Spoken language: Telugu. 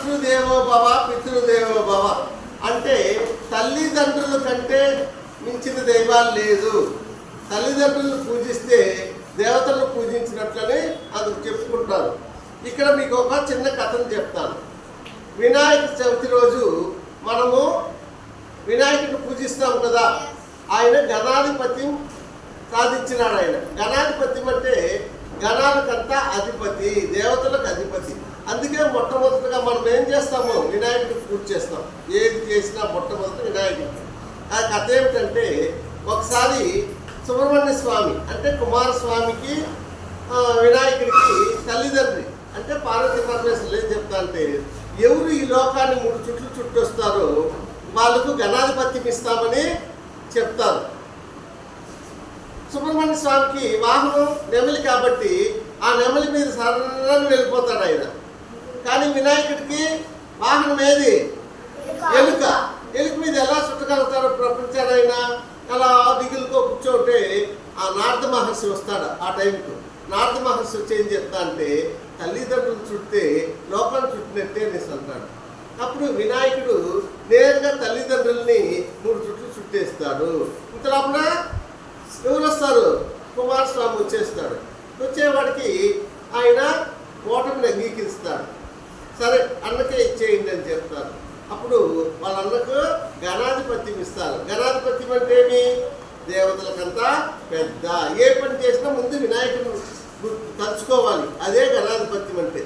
మాతృదేవో భవ పితృదేవో భవ అంటే తల్లిదండ్రుల కంటే మించిన దైవాలు లేదు. తల్లిదండ్రులను పూజిస్తే దేవతలను పూజించినట్లని అందుకు చెప్పుకుంటారు. ఇక్కడ మీకు ఒక చిన్న కథను చెప్తాను. వినాయక చవితి రోజు మనము వినాయకుడిని పూజిస్తాం కదా. ఆయన గణాధిపత్యం సాధించినాడు. ఆయన గణాధిపత్యం అంటే గణాలకంతా అధిపతి, దేవతలకు అధిపతి. అందుకే మొట్టమొదటిగా మనం ఏం చేస్తాము, వినాయకుడికి పూజ చేస్తాం. ఏది చేసినా మొట్టమొదటి వినాయకుడికి. ఆ కథ ఏమిటంటే, ఒకసారి సుబ్రహ్మణ్య స్వామి అంటే కుమారస్వామికి వినాయకుడికి తల్లిదండ్రి అంటే పార్వతీ పరమేశ్వరులు ఏం చెప్తా అంటే, ఎవరు ఈ లోకాన్ని 3 చుట్లు చుట్టొస్తారో వాళ్ళకు గణాధిపత్యం ఇస్తామని చెప్తారు. సుబ్రహ్మణ్య స్వామికి వాహనం నెమలి కాబట్టి ఆ నెమలి మీద సరళని వెళ్ళిపోతాడు ఆయన. కానీ వినాయకుడికి వాహనం ఏది? ఎలుక. ఎలుక మీద ఎలా చుట్టగలుగుతాడో ప్రపంచాన్ని ఆయన. అలా దిగులుకో కూర్చోంటే ఆ నారద మహర్షి వస్తాడు. ఆ టైంకు నారద మహర్షి వచ్చి ఏం చెప్తా అంటే, తల్లిదండ్రులు చుట్టే లోకాన్ని చుట్టినట్టే అనేసి అంటాడు. అప్పుడు వినాయకుడు నేరుగా తల్లిదండ్రుల్ని 3 చుట్లు చుట్టేస్తాడు. ఇంతలోపల ఎవరు వస్తారు? కుమారస్వామి వచ్చేస్తాడు. వచ్చేవాడికి ఆయన ఓటమిని అంగీకరిస్తాడు. సరే అన్నకే ఇచ్చేయండి అని చెప్తారు. అప్పుడు వాళ్ళ అన్నకు గణాధిపత్యం ఇస్తారు. గణాధిపత్యం అంటే ఏమి? దేవతలకంతా పెద్ద. ఏ పని చేసినా ముందు వినాయకుడు తలుచుకోవాలి. అదే గణాధిపత్యం అంటే.